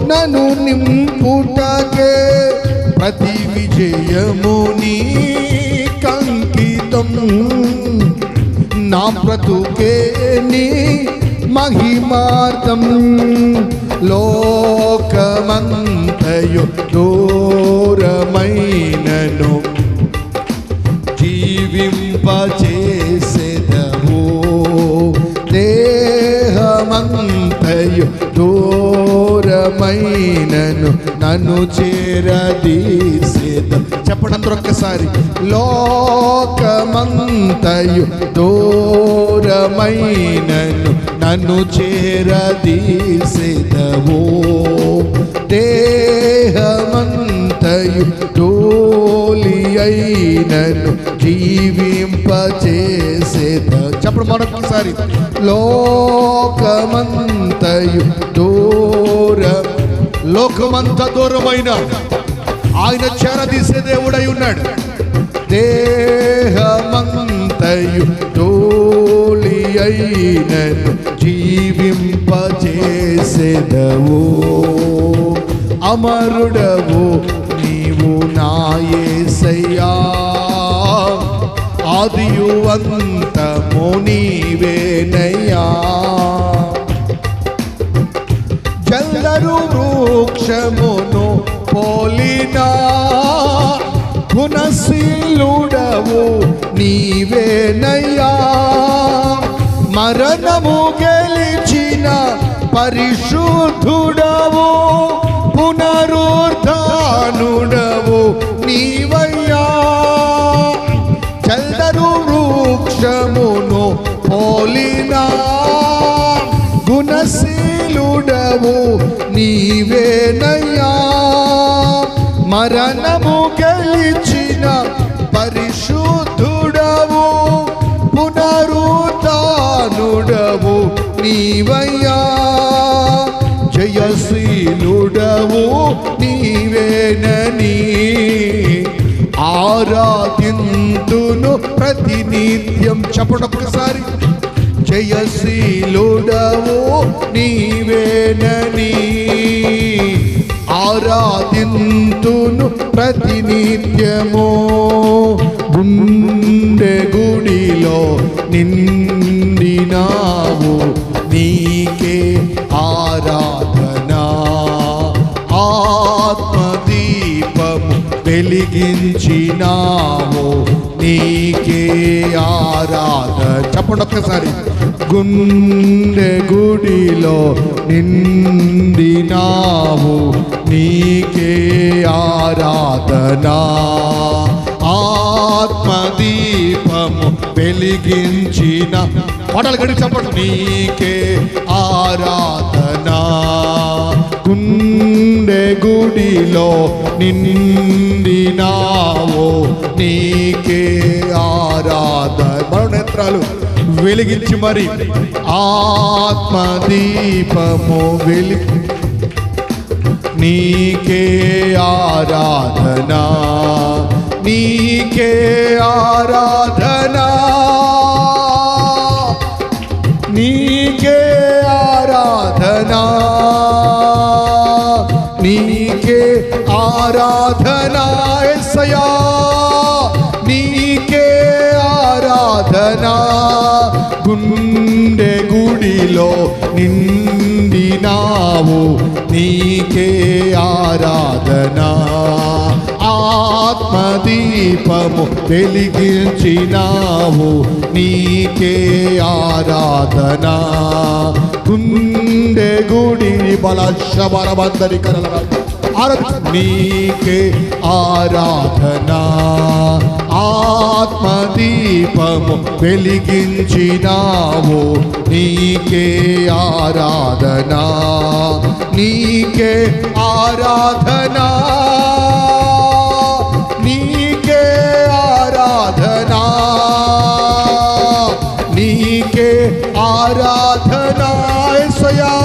A: నన్ను నింపుటకే. ప్రతి విజయము నీ కంకితం, నా బ్రతుకే నీ మహిమార్థం. లోకమంతయు దూరమైనను జీవింపచేసెదవు. దేహమంతయు దూరమైనను నన్ను చేరదీసేద. చెప్పండి అందరూ ఒక్కసారి. లోకమంతయు దూరమైనను నన్ను చేరదీసేదవు. దేహమంతయు డోలి అయినను జీవింపచేసేద. చెప్పండి మరొకసారి. లోకమంతయు దూరం, లోకమంత దూరమైన ఆయన చేరదీసే దేవుడై ఉన్నాడు. దేహమంతయు డోలి అయినను జీవింపచేసెదవు. అమరుడవు నీవు నా యేసయ్యా, ఆదియు అంతము నీవేనయ్యా. జల్దరు వృక్షమును పోలినా గుణశీలుడవు నీవేనయ్యా. మరణము గెలిచిన పరిశుద్ధుడవు, పునరుద్ధానుడవు నీవయ్యా. చల్దరు వృక్షమును పోలినా గుణశీలుడవు నీవేనయ్యా. మరణము గెలిచిన పరిశుద్ధుడవు, పునరుద్ధానుడవు నీవయ్యా. జయశీలుడవు నీవేనని ఆరాధింతును ప్రతినిత్యం. చెప్పండి ఒక్కసారి. జయశీలుడవు నీవేనని ఆరాధింతును ప్రతినిత్యము. గుండె గుడిలో నిండినావు, నీకే ఆరాధనా. ఆత్మదీపము వెలిగించినావు, నీకే ఆరాధన. చెప్పండి ఒక్కసారి. గుండె గుడిలో నిండినావు, నీకే ఆరాధనా. ఆత్మదీపము వెలిగించిన పాటలు గడి చెప్పండి. నీకే ఆరాధనా. గుండె గుడిలో నిండినావో నీకే ఆరాధన. మరణేత్రాలు వెలిగించి మరి ఆత్మదీపము వెలిగి నీకే ఆరాధన, నీకే ఆరాధన, నీకే ఆరాధన, నీకే ఆరాధన యేసయ్యా, నీకే ఆరాధన. గుండె గుడిలో నిండినావు నీకే ఆరాధన, ఆత్మదీపము వెలిగించినావు నీకే ఆరాధన. గుండె గుడి బలశబరబందరి కరల నీకే ఆరాధన, ఆత్మదీపము వెలిగించినావు నీకే ఆరాధన, నీకే ఆరాధన, నీకే ఆరాధన, నీకే ఆరాధన యేసయ్యా,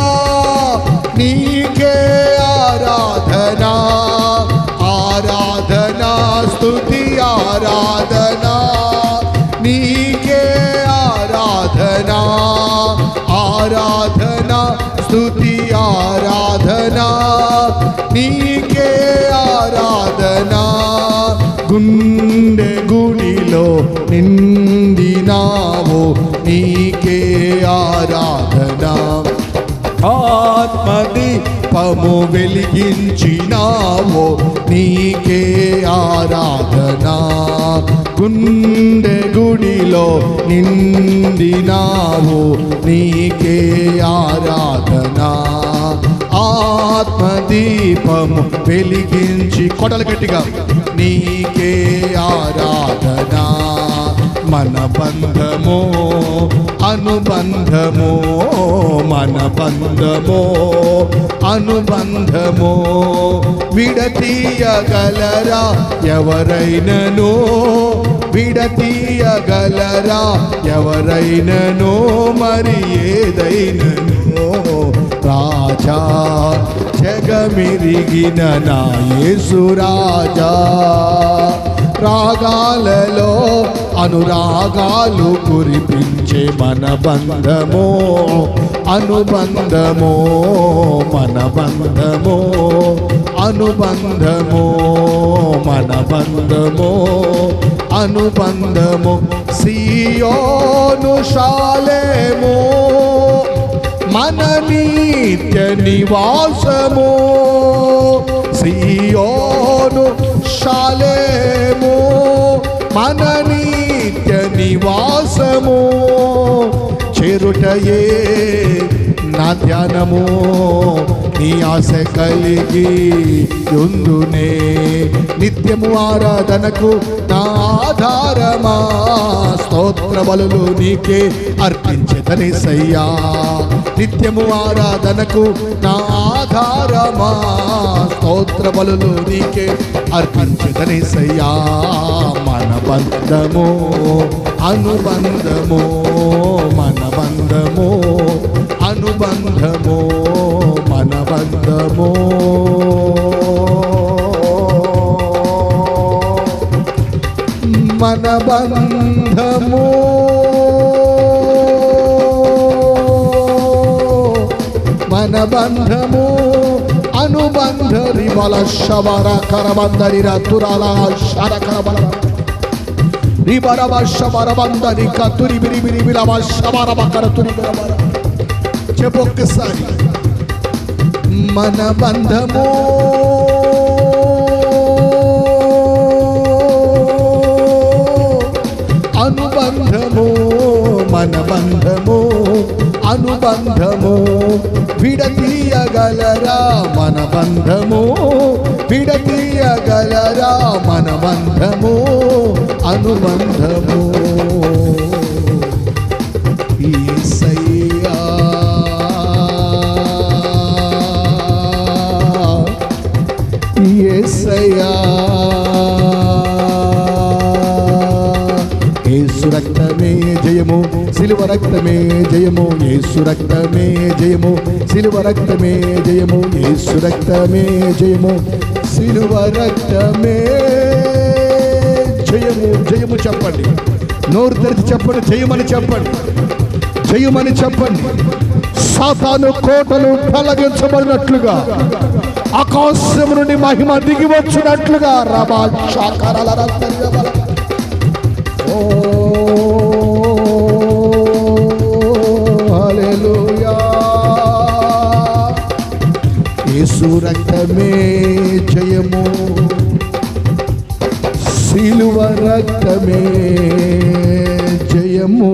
A: నీకే ఆరాధన, ఆరాధన స్తుతి ఆరాధన, నీకే ఆరాధన, ఆరాధన స్తుతి ఆరాధన, నీకే ఆరాధన. గుండె గుడిలో నిండినావు నీకే ఆరాధన, ఆత్మదీపము వెలిగించినావు నీకే ఆరాధన. గుండె గుడిలో నిండినావు నీకే ఆరాధన, ఆత్మదీపము వెలిగించి కొడలు గట్టిగా నీకే ఆరాధన. మన బంధమో అనుబంధమో, మన బంధమో అనుబంధమో విడతీయగలరా ఎవరైనను, విడతీయగలరా ఎవరైనను, మరి ఏదైనను రాజా జగమిరిగిన నా యేసు రాజా. రాగాలలో అనురాగాలు కురిపించే మన బంధమో అనుబంధమో, మన బంధమో అనుబంధమో, మన బంధమో అనుబంధమో. సియోను షాలేమో మన నిత్య నివాసము, సియోను షాలేము మన నిత్య నివాసము. చేరుటయే నా ధ్యానము, నీ ఆశ కలిగి యుందునే. నిత్యము ఆరాధనకు నా ఆధారమా, స్తోత్ర బలులు నీకే అర్పించెదనేసయ్యా. నిత్యము ఆరాధనకు నా ఆధారమా, స్తోత్ర బలులు నీకే అర్పించెదనేసయ్యా. మన బంధము అనుబంధము, మన బంధము అనుబంధము, మన బంధము మన బంధము మన బంధము అనుబంధరి బల శబర కరబందరి తురాల శరకర బల రిబరబ శబర బందరి కతురి బిరి బిరి బిలబ శబర బకర తురి బిరబర. చెప్పు ఒక్కసారి. మన బంధము అనుబంధము, మన బంధము అనుబంధము విడతీయగలరా, మన బంధము విడతీయగలరా, మన బంధము అనుబంధము. యేసయ్యా
B: సిలువ రక్తమే జయము, యేసు రక్తమే జయము, సిలువ రక్తమే జయము, యేసు రక్తమే జయము, సిలువ రక్తమే జయము. జయము చెప్పండి, నోరు తెరిచి చెప్పండి, జయమని చెప్పండి, జయమని చెప్పండి. సాతాను కోటలు తొలగించబడినట్లుగా, ఆకాశం నుండి మహిమ దిగి వచ్చినట్లుగా రబా చాకరల రక్తరిగబల. ఓ హల్లెలూయా. యేసు రక్తమే జయము, సిలువ రక్తమే జయము.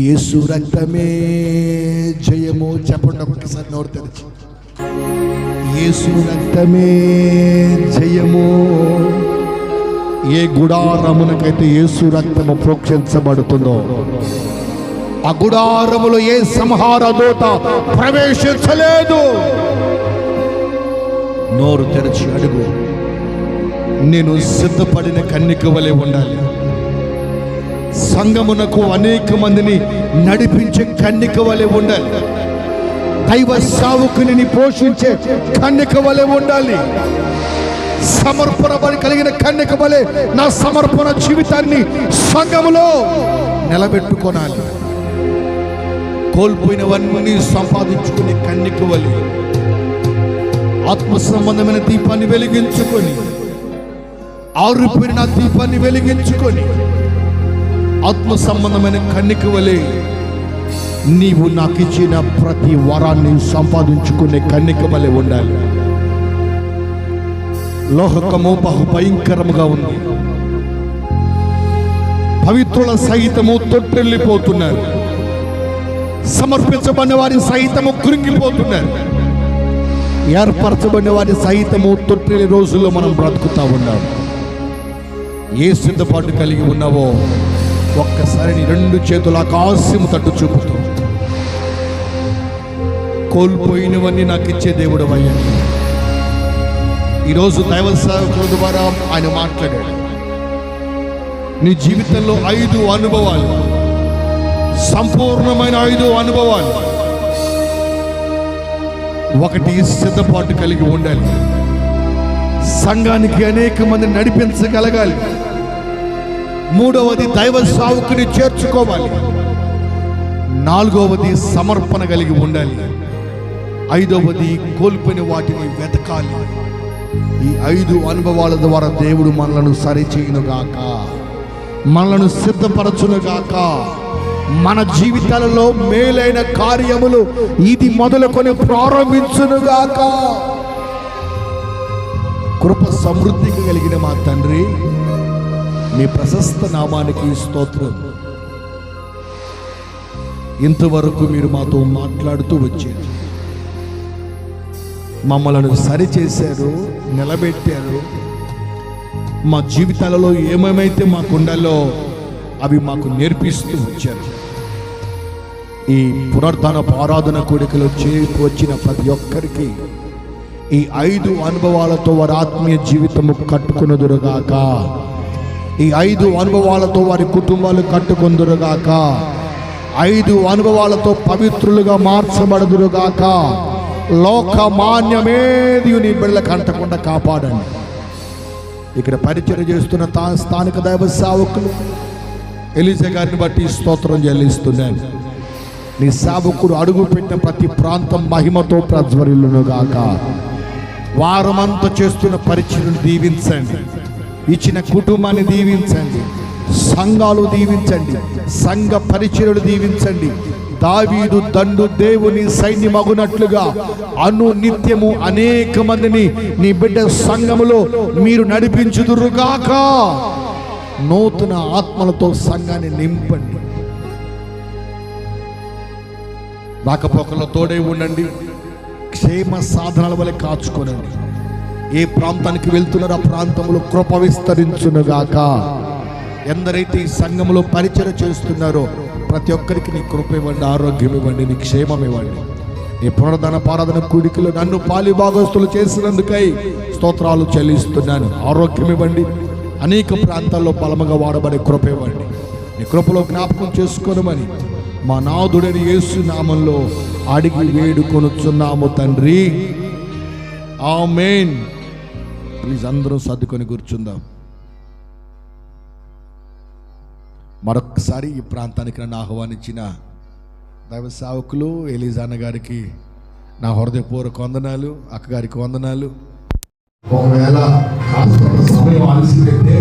B: యేసు రక్తమే జయము చెప్పండి ఒక్కసారి నోరు తెరిచి. యేసు రక్తమే జయము. ఏ గుడారమునకైతే యేసు రక్తము ప్రోక్షించబడుతుందో ఆ గుడారములో ఏ సంహార దూత ప్రవేశించలేదు. నోరు తెరిచి అడుగు. నేను సిద్ధపడిన కన్నిక వలె ఉండాలి. సంగమునకు అనేక మందిని నడిపించే కన్నిక వలె ఉండాలి. దైవ సావుకుని పోషించే కన్నిక వలె ఉండాలి. సమర్పణ కలిగిన కన్నిక వలె నా సమర్పణ జీవితాన్ని సంఘములో నిలబెట్టుకోనాలి. కోల్పోయినవన్నీ సంపాదించుకునే కన్నిక వలె ఆత్మ సంబంధమైన దీపాన్ని వెలిగించుకొని, ఆరిపోయిన దీపాన్ని వెలిగించుకొని, ఆత్మ సంబంధమైన కన్నిక వలె నీవు నాకు ఇచ్చిన ప్రతి వరాన్ని సంపాదించుకునే కన్నిక వలె ఉండాలి. లోకము బహు భయంకరముగా ఉంది. పవిత్రుల సహితము తొట్టెళ్ళిపోతున్నారు. సమర్పించబడిన వారి సహితము కృంగిపోతున్నారు. ఏర్పరచబడిన వారి సహితము తొట్టెలి రోజుల్లో మనం బ్రతుకుతా ఉన్నాం. ఏ సిద్ధపాటు కలిగి ఉన్నావో ఒక్కసారి నీ రెండు చేతుల ఆకాశము తట్టు చూపుతూ, కోల్పోయినవన్నీ నాకు ఇచ్చే దేవుడు అయ్యా. ఈరోజు దైవ సేవకుల ద్వారా ఆయన మాట్లాడాడు. నీ జీవితంలో 5 అనుభవాలు, సంపూర్ణమైన 5 అనుభవాలు. ఒకటి, సిద్ధపాటు కలిగి ఉండాలి. సంఘానికి అనేక మందిని నడిపించగలగాలి. మూడవది, దైవ సావుకుని చేర్చుకోవాలి. నాలుగవది, సమర్పణ కలిగి ఉండాలి. ఐదవది, కోల్పోయిన వాటిని వెతకాలి. ఈ 5 అనుభవాల ద్వారా దేవుడు మనలను సరిచేయునుగాక, మనలను సిద్ధపరచునుగాక. మన జీవితాలలో మేలైన కార్యములు ఇది మొదలుకొని ప్రారంభించునుగాక. కృప సమృద్ధికి కలిగిన మా తండ్రి, మీ ప్రశస్త నామానికి స్తోత్రం. ఇంతవరకు మీరు మాతో మాట్లాడుతూ వచ్చారు, మమ్మలను సరిచేశారు, నిలబెట్టారు. మా జీవితాలలో ఏమేమైతే మాకు ఉండాలో అవి మాకు నేర్పిస్తూ వచ్చారు. ఈ పునరుద్ధాన ఆరాధన కోడికలో వచ్చిన ప్రతి ఒక్కరికి ఈ 5 అనుభవాలతో వారి ఆత్మీయ జీవితము కట్టుకునుదురుగాక. ఈ 5 అనుభవాలతో వారి కుటుంబాలు కట్టుకుందురుగాక. 5 అనుభవాలతో పవిత్రులుగా మార్చబడుదురుగాక. లోకమాన్యమేది నీ బిళ్ళకు అంటకుండా కాపాడండి. ఇక్కడ పరిచయం చేస్తున్న స్థానిక దైవ సేవకులు ఎలీజా గారిని బట్టి స్తోత్రం చెల్లిస్తున్నాను. నీ సేవకుడు అడుగు పెట్టిన ప్రతి ప్రాంతం మహిమతో ప్రజ్వరిల్లునుగాక. వారమంతా చేస్తున్న పరిచయం దీవించండి. ఇచ్చిన కుటుంబాన్ని దీవించండి. సంఘాలు దీవించండి. సంఘ పరిచర్యలు దీవించండి. దావీదు దండు దేవుని సైన్యమగునట్లుగా నిత్యము అనేక మందిని నీ బిడ్డ సంఘములో మీరు నడిపించుదురుగాక. నూతన ఆత్మలతో సంఘాన్ని నింపండి. రాకపోకల్లో తోడే ఉండండి. క్షేమ సాధనాల వల్ల కాచుకోనండి. ఏ ప్రాంతానికి వెళ్తున్నారో ఆ ప్రాంతంలో కృప విస్తరించునుగాక. ఎందరైతే ఈ సంఘంలో పరిచయం చేస్తున్నారో ప్రతి ఒక్కరికి నీ కృప ఇవ్వండి, ఆరోగ్యం ఇవ్వండి, నీ క్షేమం ఇవ్వండి. ఈ పునరుద్ధాన ఆరాధన కూడికలో నన్ను పాలి భాగస్తులు చేసినందుకై స్తోత్రాలు చెల్లిస్తున్నాను. ఆరోగ్యం ఇవ్వండి, అనేక ప్రాంతాల్లో బలముగా వాడబడే కృప ఇవ్వండి. నీ కృపలో జ్ఞాపకం చేసుకోనమని మా నాథుడని యేసు నామంలో అడిగి వేడుకొనుచున్నాము తండ్రి, ఆమేన్. ప్లీజ్ అందరం సర్దుకొని కూర్చుందాం. మరొక్కసారి ఈ ప్రాంతానికి నన్ను ఆహ్వానించిన దైవ సేవకులు ఎలీజాన్న గారికి నా హృదయపూర్వక వందనాలు, అక్కగారికి వందనాలు. ఒకవేళ కాస్త సమయం ఆలస్యమైతే